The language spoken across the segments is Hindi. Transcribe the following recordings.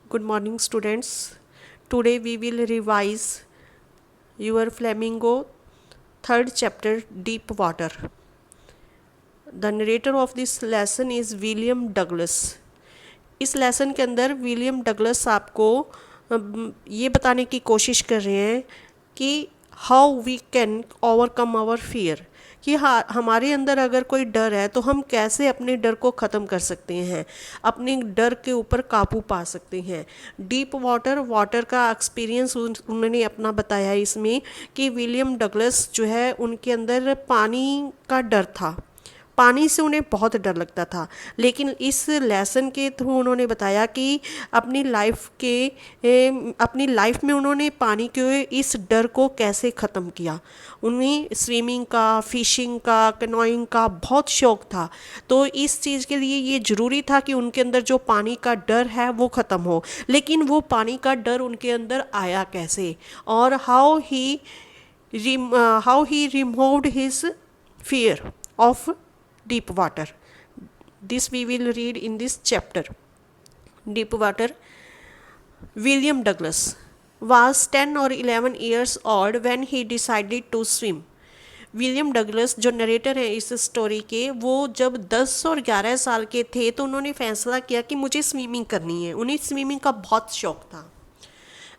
Good morning, students. Today we will revise your Flamingo third chapter, Deep Water. The narrator of this lesson is William Douglas. इस लेसन के अंदर विलियम डगलस आपको ये बताने की कोशिश कर रहे हैं कि how we can overcome our fear, कि हमारे अंदर अगर कोई डर है तो हम कैसे अपने डर को ख़त्म कर सकते हैं, अपने डर के ऊपर काबू पा सकते हैं। डीप वाटर का एक्सपीरियंस उन्होंने अपना बताया इसमें कि विलियम डगलस जो है उनके अंदर पानी का डर था, पानी से उन्हें बहुत डर लगता था। लेकिन इस लेसन के थ्रू उन्होंने बताया कि अपनी लाइफ में उन्होंने पानी के इस डर को कैसे ख़त्म किया। उन्हें स्विमिंग का, फिशिंग का, कैनोइंग का बहुत शौक़ था, तो इस चीज़ के लिए ये ज़रूरी था कि उनके अंदर जो पानी का डर है वो ख़त्म हो। लेकिन वो पानी का डर उनके अंदर आया कैसे, और how he removed his fear of deep water. This we will read in this chapter. Deep water. William Douglas was 10 or 11 years old when he decided to swim. William Douglas जो नरेटर हैं इस स्टोरी के, वो जब 10 और 11 साल के थे तो उन्होंने फैसला किया कि मुझे स्विमिंग करनी है। उन्हें स्विमिंग का बहुत शौक था।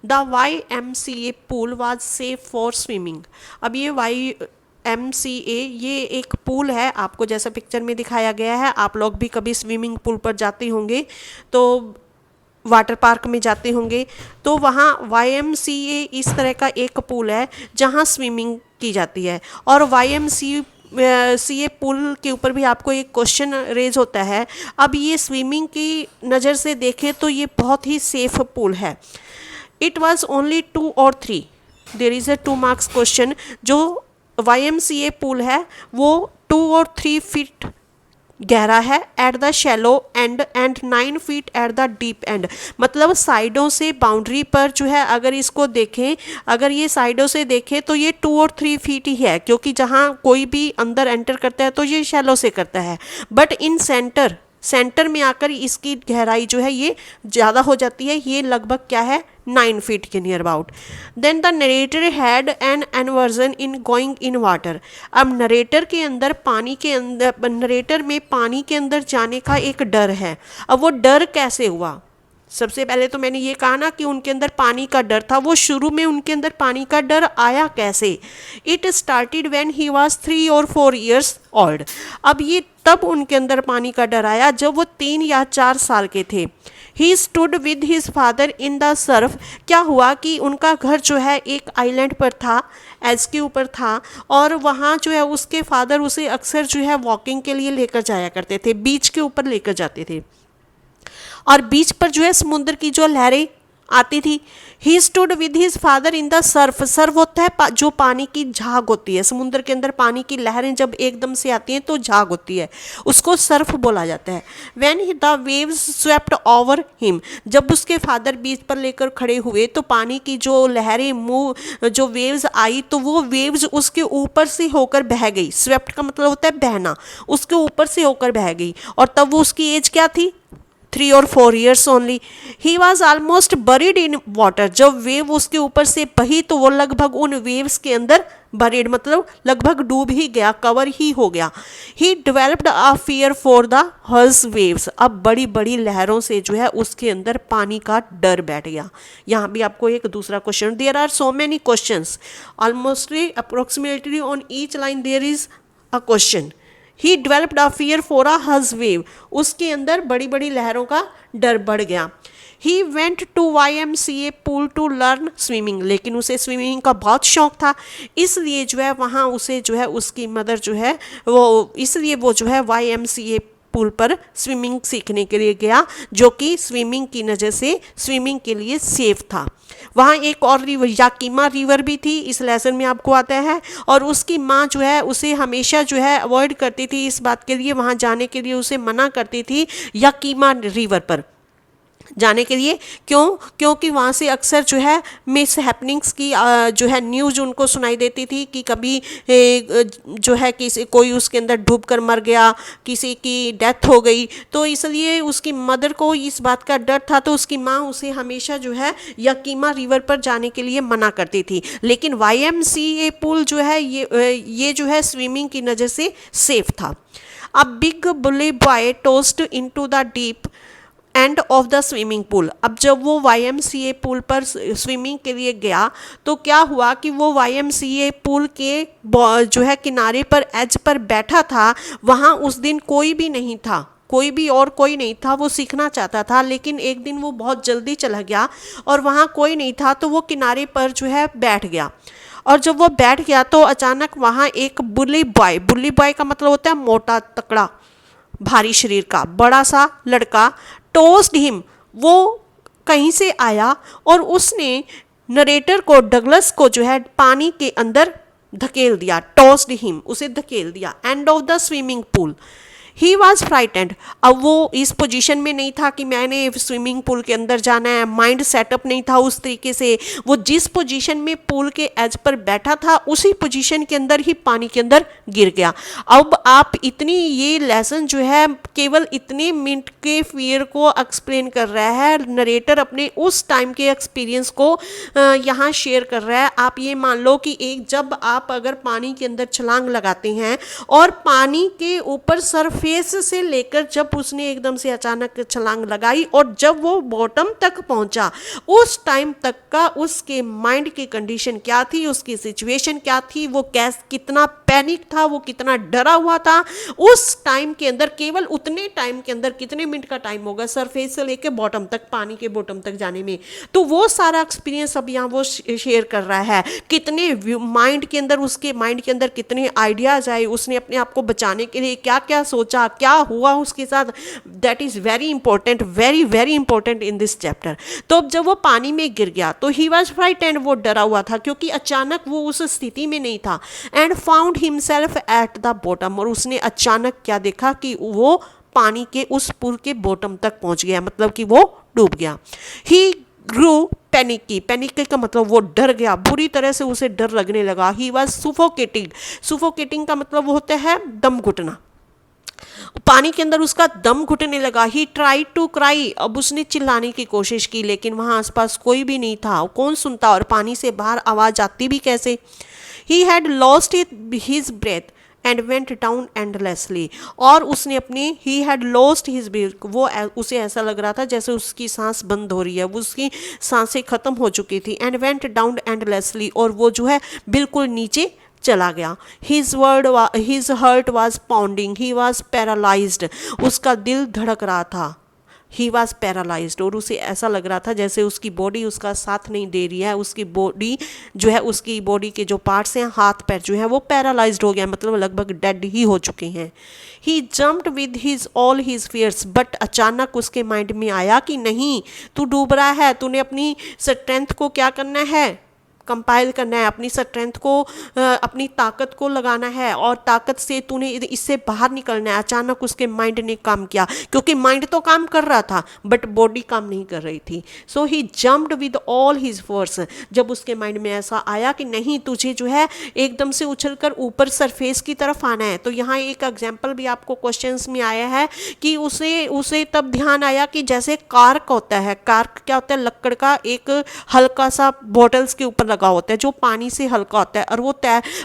The YMCA pool was safe for swimming. अब ये YMCA ये एक पूल है, आपको जैसा पिक्चर में दिखाया गया है। आप लोग भी कभी स्विमिंग पूल पर जाते होंगे, तो वाटर पार्क में जाते होंगे, तो वहाँ YMCA इस तरह का एक पूल है जहाँ स्विमिंग की जाती है। और YMCA पुल के ऊपर भी आपको एक क्वेश्चन रेज होता है। अब ये स्विमिंग की नज़र से देखें तो ये बहुत ही सेफ पुल है। इट वॉज ओनली 2 और 3, there is a 2 marks question. जो YMCA पुल है वो 2 और 3 फीट गहरा है at the shallow and 9 feet at the deep and. मतलब साइडों से बाउंड्री पर जो है अगर इसको देखें, अगर ये साइडों से देखें तो ये 2 और 3 फीट ही है, क्योंकि जहाँ कोई भी अंदर एंटर करता है तो ये शैलो से करता है। बट इन सेंटर में आकर इसकी गहराई जो है ये ज़्यादा हो जाती है। ये लगभग क्या है, 9 फीट के near about. Then the narrator had an aversion in going in water. अब नरेटर में पानी के अंदर जाने का एक डर है। अब वो डर कैसे हुआ? सबसे पहले तो मैंने ये कहा ना कि उनके अंदर पानी का डर था। वो शुरू में उनके अंदर पानी का डर आया कैसे? It started when he was 3 और 4 ईयर्स ओल्ड। अब ये तब उनके अंदर पानी का डर आया जब वो 3 या 4 साल के थे। He stood with his father in the Surf. क्या हुआ कि उनका घर जो है एक आइलैंड पर था, एज के ऊपर था, और वहाँ जो है उसके फादर उसे अक्सर जो है वॉकिंग के लिए लेकर जाया करते थे, बीच के ऊपर लेकर जाते थे। और बीच पर जो है समुद्र की जो लहरें आती थी। He stood with his father in the Surf. Surf होता है जो पानी की झाग होती है, समुद्र के अंदर पानी की लहरें जब एकदम से आती हैं तो झाग होती है, उसको सर्फ बोला जाता है। When the waves swept over him, जब उसके फादर बीच पर लेकर खड़े हुए तो पानी की जो लहरें जो वेव्स आई तो वो वेव्स उसके ऊपर से होकर बह गई। स्वेप्ट का मतलब होता है बहना, उसके ऊपर से होकर बह गई। और तब वो उसकी एज क्या थी? 3 और 4 years only. He was almost buried in water. जब वेव उसके ऊपर से बही तो वो लगभग उन वेव्स के अंदर बरीड मतलब लगभग डूब ही गया, कवर ही हो गया। He developed a fear for the harsh waves. अब बड़ी बड़ी लहरों से जो है उसके अंदर पानी का डर बैठ गया। यहाँ भी आपको एक दूसरा question, there are so many questions, almostly approximately on each line there is a question. He developed a fear for a huge wave. उसके अंदर बड़ी बड़ी लहरों का डर बढ़ गया। He went to YMCA pool to learn swimming. लेकिन उसे स्विमिंग का बहुत शौक था, इसलिए जो है वहाँ उसे जो है उसकी मदर जो है वो जो है YMCA पूल पर स्विमिंग सीखने के लिए गया, जो कि स्विमिंग की नज़र से स्विमिंग के लिए सेफ था। वहाँ एक और रिवर याकीमा रिवर भी थी, इस लेसन में आपको आता है। और उसकी माँ जो है उसे हमेशा जो है अवॉइड करती थी, इस बात के लिए वहाँ जाने के लिए उसे मना करती थी याकीमा रिवर पर। जाने के लिए। क्यों? क्योंकि वहाँ से अक्सर जो है मिस हैपनिंग्स की जो है न्यूज़ उनको सुनाई देती थी कि कभी जो है किसी कोई उसके अंदर डूब कर मर गया, किसी की डेथ हो गई। तो इसलिए उसकी मदर को इस बात का डर था, तो उसकी माँ उसे हमेशा जो है यकीमा रिवर पर जाने के लिए मना करती थी। लेकिन YMCA पूल जो है ये जो है स्विमिंग की नज़र से सेफ था। A big bully boy tossed into the deep end of the swimming pool. अब जब वो YMCA पूल पर स्विमिंग के लिए गया तो क्या हुआ कि वो YMCA पूल के जो है किनारे पर एज पर बैठा था। वहाँ उस दिन कोई भी नहीं था, कोई भी और कोई नहीं था। वो सीखना चाहता था, लेकिन एक दिन वो बहुत जल्दी चला गया और वहाँ कोई नहीं था, तो वो किनारे पर जो है बैठ गया। और जब वो बैठ गया तो अचानक वहाँ एक बुली बॉय का मतलब होता है मोटा तकड़ा भारी शरीर का बड़ा सा लड़का, टोस्ड हिम, वो कहीं से आया और उसने नरेटर को, डगलस को जो है पानी के अंदर धकेल दिया। टोस्ड हिम, उसे धकेल दिया। And of the swimming pool he was frightened. अब वो इस पोजीशन में नहीं था कि मैंने स्विमिंग पूल के अंदर जाना है, माइंड सेटअप नहीं था उस तरीके से। वो जिस पोजीशन में पूल के एज पर बैठा था उसी पोजीशन के अंदर ही पानी के अंदर गिर गया। अब आप इतनी, ये लेसन जो है केवल इतने मिनट के फियर को एक्सप्लेन कर रहा है। नरेटर अपने उस टाइम के एक्सपीरियंस को यहाँ शेयर कर रहा है। आप ये मान लो कि जब आप अगर पानी के अंदर छलांग लगाते हैं और पानी के ऊपर सरफेस से लेकर जब उसने एकदम से अचानक छलांग लगाई और जब वो बॉटम तक पहुंचा, उस टाइम तक का उसके माइंड की कंडीशन क्या थी, उसकी सिचुएशन क्या थी, वो कितना पैनिक था, वो कितना डरा हुआ था उस टाइम के अंदर। केवल उतने टाइम के अंदर, कितने मिनट का टाइम होगा सरफेस से लेकर बॉटम तक, पानी के बॉटम तक जाने में। तो वो सारा एक्सपीरियंस अब यहाँ वो शेयर कर रहा है। कितने माइंड के अंदर, उसके माइंड के अंदर कितने आइडियाज आए, उसने अपने आप को बचाने के लिए क्या क्या सोचा, क्या हुआ उसके साथ। That is very important, very very important in this chapter. तो अब जब वो पानी में गिर गया तो ही वॉज फ्राइटेंड, वो डरा हुआ था क्योंकि अचानक वो उस स्थिति में नहीं था। And found himself at the bottom, और उसने अचानक क्या देखा कि वो पानी के उस पुल के बॉटम तक पहुंच गया, मतलब कि वो डूब गया। ही ग्रू पैनिकी का मतलब वो डर गया, बुरी तरह से उसे डर लगने लगा। ही वॉज सुफोकेटिंग का मतलब वो होता है दम घुटना। पानी के अंदर उसका दम घुटने लगा। ही ट्राई टू क्राई, अब उसने चिल्लाने की कोशिश की, लेकिन वहाँ आसपास कोई भी नहीं था, कौन सुनता, और पानी से बाहर आवाज़ आती भी कैसे। He had lost his breath and went down endlessly, और उसने अपनी he had lost his breath, वो उसे ऐसा लग रहा था जैसे उसकी सांस बंद हो रही है, वो उसकी सांसें खत्म हो चुकी थी। एंड वेंट डाउन एंडलेसली, और वो जो है बिल्कुल नीचे चला गया। His heart was pounding, he was paralysed, उसका दिल धड़क रहा था। ही वॉज पैरालाइज्ड, और उसे ऐसा लग रहा था जैसे उसकी बॉडी उसका साथ नहीं दे रही है। उसकी बॉडी जो है, उसकी बॉडी के जो पार्ट्स हैं, हाथ पैर जो है वो पैरालाइज्ड हो गया, मतलब लगभग डेड ही हो चुके हैं। He jumped with his all his fears, but अचानक उसके माइंड में आया कि नहीं, तू डूब रहा है, तूने अपनी स्ट्रेंथ को क्या करना है, कंपाइल करना है, अपनी स्ट्रेंथ को, अपनी ताकत को लगाना है, और ताकत से तूने इससे बाहर निकलना है। अचानक उसके माइंड ने काम किया, क्योंकि माइंड तो काम कर रहा था बट बॉडी काम नहीं कर रही थी। So he jumped with all his force, जब उसके माइंड में ऐसा आया कि नहीं, तुझे जो है एकदम से उछलकर ऊपर सरफेस की तरफ आना है। तो यहाँ एक एग्जाम्पल भी आपको क्वेश्चंस में आया है कि उसे तब ध्यान आया कि जैसे कार्क होता है, कार्क क्या होता है, लकड़ का एक हल्का सा बॉटल्स के ऊपर लगा होता है जो पानी से हल्का होता है, और वो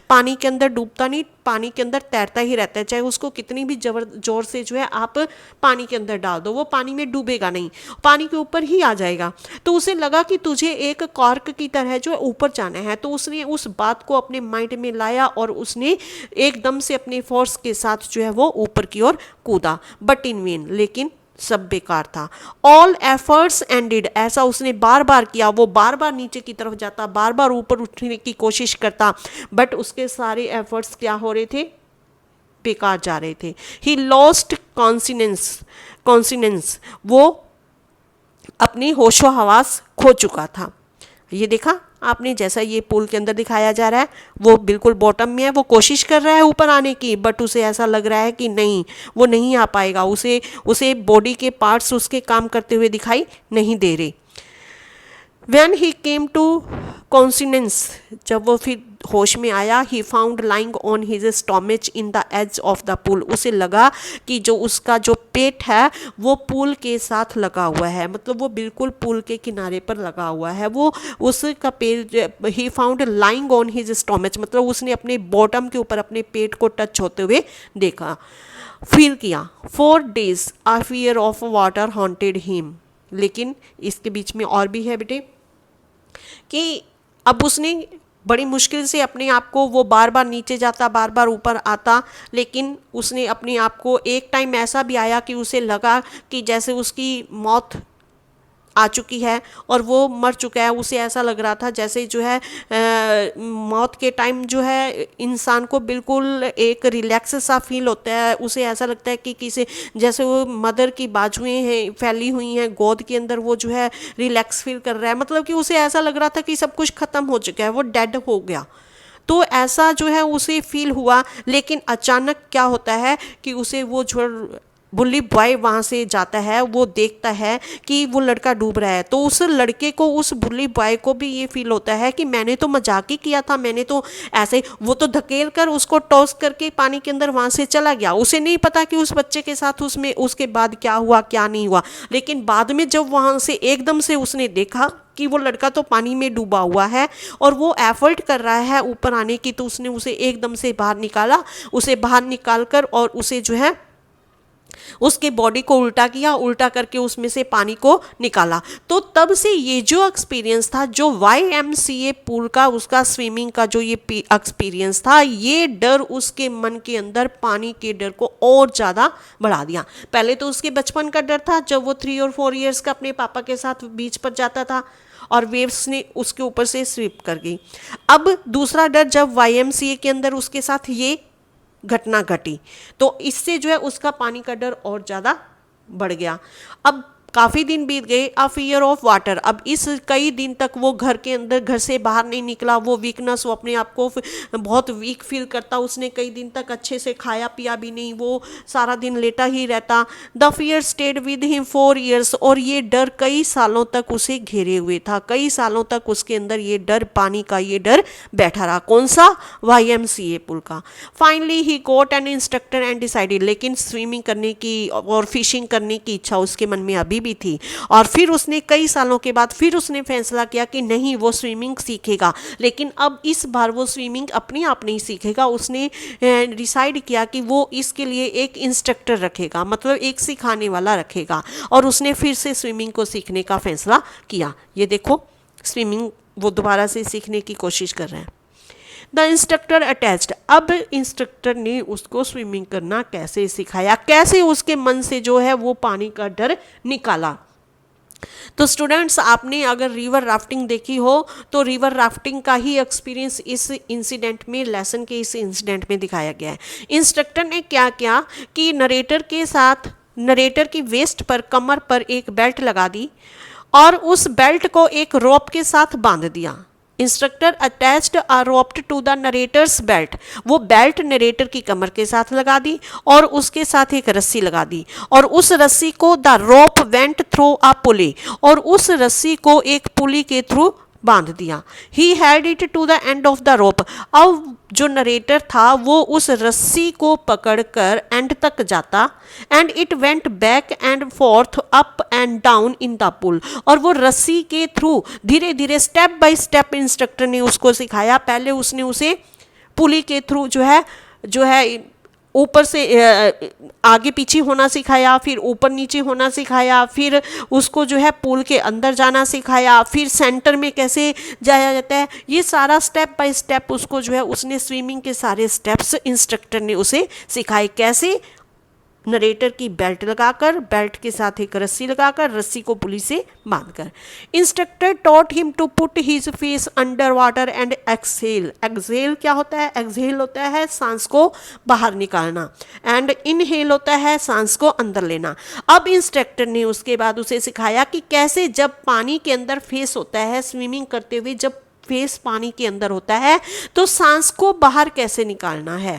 पानी के अंदर डूबता नहीं, पानी के अंदर तैरता ही रहता है। चाहे उसको कितनी भी जोर से जो है आप पानी के अंदर डाल दो, वो पानी में डूबेगा नहीं, पानी के ऊपर ही आ जाएगा। तो उसे लगा कि तुझे एक कॉर्क की तरह जो है ऊपर जाना है। तो उसने उस बात को अपने माइंड में लाया और उसने एकदम से अपने फोर्स के साथ जो है वो ऊपर की ओर कूदा, बट इन वेन, लेकिन सब बेकार था। ऑल एफर्ट्स एंडेड, ऐसा उसने बार बार किया, वो बार बार नीचे की तरफ जाता, बार बार ऊपर उठने की कोशिश करता, बट उसके सारे एफर्ट्स क्या हो रहे थे, बेकार जा रहे थे। ही लॉस्ट कॉन्सिनेंस, वो अपनी होशो हवास खो चुका था। ये देखा, आपने, जैसा ये पूल के अंदर दिखाया जा रहा है, वो बिल्कुल बॉटम में है, वो कोशिश कर रहा है ऊपर आने की, बट उसे ऐसा लग रहा है कि नहीं, वो नहीं आ पाएगा, उसे उसे बॉडी के पार्ट्स उसके काम करते हुए दिखाई नहीं दे रहे। When he came to consciousness, जब वो फिर होश में आया, he found lying on his stomach in the edge of the pool, उसे लगा कि जो उसका जो पेट है वो पूल के साथ लगा हुआ है, मतलब वो बिल्कुल पूल के किनारे पर लगा हुआ है, वो उसका पेट, he found lying on his stomach, मतलब उसने अपने बॉटम के ऊपर अपने पेट को टच होते हुए देखा, फील किया। 4 days a fear of water haunted him, लेकिन इसके बीच में और भी है बेटे कि अब उसने बड़ी मुश्किल से अपने आप को, वो बार बार नीचे जाता, बार बार ऊपर आता, लेकिन उसने अपने आप को, एक टाइम ऐसा भी आया कि उसे लगा कि जैसे उसकी मौत आ चुकी है और वो मर चुका है, उसे ऐसा लग रहा था जैसे जो है मौत के टाइम जो है इंसान को बिल्कुल एक रिलैक्स सा फील होता है, उसे ऐसा लगता है कि किसी, जैसे वो मदर की बाजुएं हैं फैली हुई हैं गोद के अंदर, वो जो है रिलैक्स फील कर रहा है, मतलब कि उसे ऐसा लग रहा था कि सब कुछ ख़त्म हो चुका है, वो डेड हो गया, तो ऐसा जो है उसे फील हुआ। लेकिन अचानक क्या होता है कि उसे वो जो बुल्ली बॉय वहाँ से जाता है, वो देखता है कि वो लड़का डूब रहा है, तो उस लड़के को, उस बुल्ली बॉय को भी ये फील होता है कि मैंने तो मजाक ही किया था, मैंने तो ऐसे, वो तो धकेल कर उसको टॉस करके पानी के अंदर वहाँ से चला गया, उसे नहीं पता कि उस बच्चे के साथ उसमें उसके बाद क्या हुआ क्या नहीं हुआ। लेकिन बाद में जब वहाँ से एकदम से उसने देखा कि वो लड़का तो पानी में डूबा हुआ है और वो एफर्ट कर रहा है ऊपर आने की, तो उसने उसे एकदम से बाहर निकाला, उसे बाहर निकाल कर और उसे जो है उसके बॉडी को उल्टा किया, उल्टा करके उसमें से पानी को निकाला। तो तब से ये जो एक्सपीरियंस था, जो YMCA पूल का, उसका स्विमिंग का जो ये एक्सपीरियंस था, ये डर उसके मन के अंदर, पानी के डर को और ज़्यादा बढ़ा दिया। पहले तो उसके बचपन का डर था, जब वो 3 और 4 ईयर्स का अपने पापा के साथ बीच पर जाता था और वेव्स ने उसके ऊपर से स्वीप कर गई। अब दूसरा डर जब YMCA के अंदर उसके साथ ये घटना घटी, तो इससे जो है उसका पानी का डर और ज़्यादा बढ़ गया। अब काफ़ी दिन बीत गए, अ फियर ऑफ वाटर, अब इस कई दिन तक वो घर के अंदर, घर से बाहर नहीं निकला, वो वीकनेस, वो अपने आप को बहुत वीक फील करता, उसने कई दिन तक अच्छे से खाया पिया भी नहीं, वो सारा दिन लेटा ही रहता। The fear stayed with him 4 years, और ये डर कई सालों तक उसे घेरे हुए था, कई सालों तक उसके अंदर ये डर, पानी का ये डर बैठा रहा। कौन सा? YMCA पुल का। Finally he got an instructor and decided, लेकिन स्विमिंग करने की और फिशिंग करने की इच्छा उसके मन में अभी भी थी, और फिर उसने कई सालों के बाद फिर उसने फैसला किया कि नहीं, वो स्विमिंग सीखेगा, लेकिन अब इस बार वो स्विमिंग अपने आप नहीं सीखेगा। उसने डिसाइड किया कि वो इसके लिए एक इंस्ट्रक्टर रखेगा, मतलब एक सिखाने वाला रखेगा, और उसने फिर से स्विमिंग को सीखने का फैसला किया। ये देखो, स्विमिंग वो दोबारा से सीखने की कोशिश कर रहे हैं। द इंस्ट्रक्टर अटैच्ड, अब इंस्ट्रक्टर ने उसको स्विमिंग करना कैसे सिखाया, कैसे उसके मन से जो है वो पानी का डर निकाला। तो स्टूडेंट्स, आपने अगर रिवर राफ्टिंग देखी हो तो रिवर राफ्टिंग का ही एक्सपीरियंस इस इंसिडेंट में, लेसन के इस इंसिडेंट में दिखाया गया है। इंस्ट्रक्टर ने क्या किया कि नरेटर के साथ, नरेटर की वेस्ट पर, कमर पर एक बेल्ट लगा दी और उस बेल्ट को एक रोप के साथ बांध दिया। Instructor attached a rope to the narrator's belt, वो बेल्ट नरेटर की कमर के साथ लगा दी और उसके साथ एक रस्सी लगा दी, और उस रस्सी को, the rope went through a pulley, और उस रस्सी को एक पुली के थ्रू बांध दिया। He had it to the end of the rope, अब जो नरेटर था वो उस रस्सी को पकड़कर एंड तक जाता, and it went back and forth up and down in the pool, और वो रस्सी के थ्रू धीरे धीरे स्टेप बाय स्टेप इंस्ट्रक्टर ने उसको सिखाया। पहले उसने उसे पुली के थ्रू जो है ऊपर से आगे पीछे होना सिखाया, फिर ऊपर नीचे होना सिखाया, फिर उसको जो है पूल के अंदर जाना सिखाया, फिर सेंटर में कैसे जाया जाता है, ये सारा स्टेप बाय स्टेप उसको जो है, उसने स्विमिंग के सारे स्टेप्स इंस्ट्रक्टर ने उसे सिखाए। कैसे? नरेटर की बेल्ट लगाकर, बेल्ट के साथ एक रस्सी लगाकर, रस्सी को पुली से बांधकर। Instructor taught him to put his face under water and exhale. Exhale क्या होता है? एक्सहेल होता है सांस को बाहर निकालना, एंड इनहेल होता है सांस को अंदर लेना। अब इंस्ट्रक्टर ने उसके बाद उसे सिखाया कि कैसे जब पानी के अंदर फेस होता है, स्विमिंग करते हुए जब फेस पानी के अंदर होता है तो सांस को बाहर कैसे निकालना है।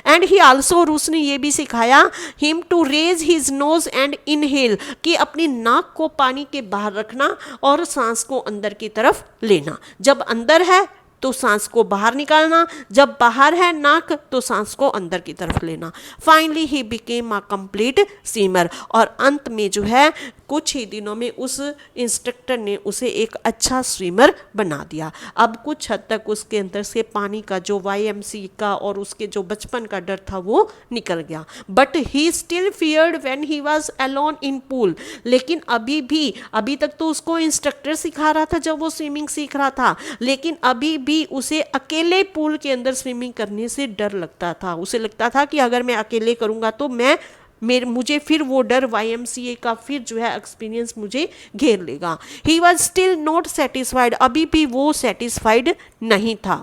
एंड ही आल्सो, और उसने ये भी सिखाया him to raise his nose and inhale, कि अपनी नाक को पानी के बाहर रखना और सांस को अंदर की तरफ लेना। जब अंदर है तो सांस को बाहर निकालना, जब बाहर है नाक तो सांस को अंदर की तरफ लेना। Finally he became a complete swimmer, और अंत में जो है कुछ ही दिनों में उस इंस्ट्रक्टर ने उसे एक अच्छा स्विमर बना दिया। अब कुछ हद तक उसके अंदर से पानी का जो YMC का और उसके जो बचपन का डर था वो निकल गया। But he still feared when he was alone in pool, लेकिन अभी तक तो उसको इंस्ट्रक्टर सिखा रहा था जब वो स्विमिंग सीख रहा था, लेकिन अभी भी उसे अकेले पूल के अंदर स्विमिंग करने से डर लगता था। उसे लगता था कि अगर मैं अकेले करूँगा तो मुझे फिर वो डर YMCA का फिर जो है एक्सपीरियंस मुझे घेर लेगा। He was still not satisfied, अभी भी वो सेटिस्फाइड नहीं था।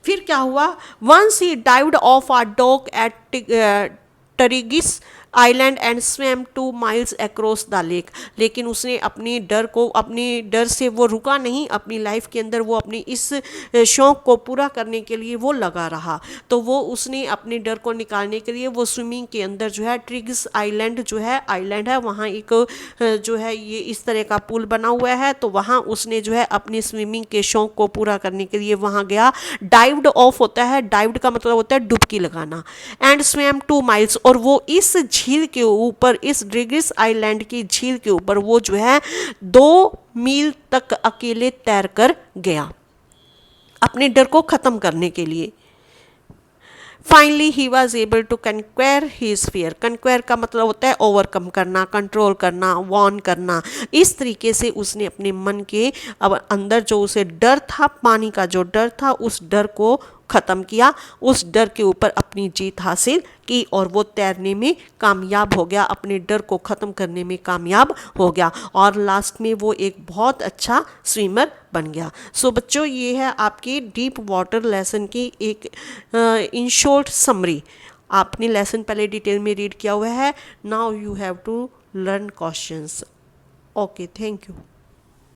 फिर क्या हुआ, once he dived off a dock at Triggs island and swam 2 miles across the lake, लेकिन उसने अपने डर से वो रुका नहीं, अपनी लाइफ के अंदर वो अपनी इस शौक़ को पूरा करने के लिए वो लगा रहा। तो उसने अपने डर को निकालने के लिए वो स्विमिंग के अंदर जो है ट्रिगिस आइलैंड है वहाँ एक जो है ये इस तरह का पुल बना हुआ है, तो वहाँ उसने जो है अपनी स्विमिंग के शौक़ को पूरा करने के लिए वहाँ गया। डाइव्ड ऑफ होता है, डाइव्ड का मतलब होता है डुबकी लगाना, एंड स्वैम 2 miles, और वो इस झील के ऊपर, इस ट्रिगिस आइलैंड की झील के ऊपर वो जो है 2 मील तक अकेले तैर कर गया अपने डर को खत्म करने के लिए। Finally he was able to conquer his fear, conquer का मतलब होता है ओवरकम करना, कंट्रोल करना, वॉर्न करना। इस तरीके से उसने अपने मन के अब अंदर जो उसे डर था, पानी का जो डर था, उस डर को ख़त्म किया, उस डर के ऊपर अपनी जीत हासिल की और वो तैरने में कामयाब हो गया, अपने डर को ख़त्म करने में कामयाब हो गया और लास्ट में वो एक बहुत अच्छा स्विमर बन गया। सो बच्चों, ये है आपकी डीप वाटर लेसन की एक इन शॉर्ट समरी। आपने लेसन पहले डिटेल में रीड किया हुआ है। Now you have to learn questions. Okay, thank you.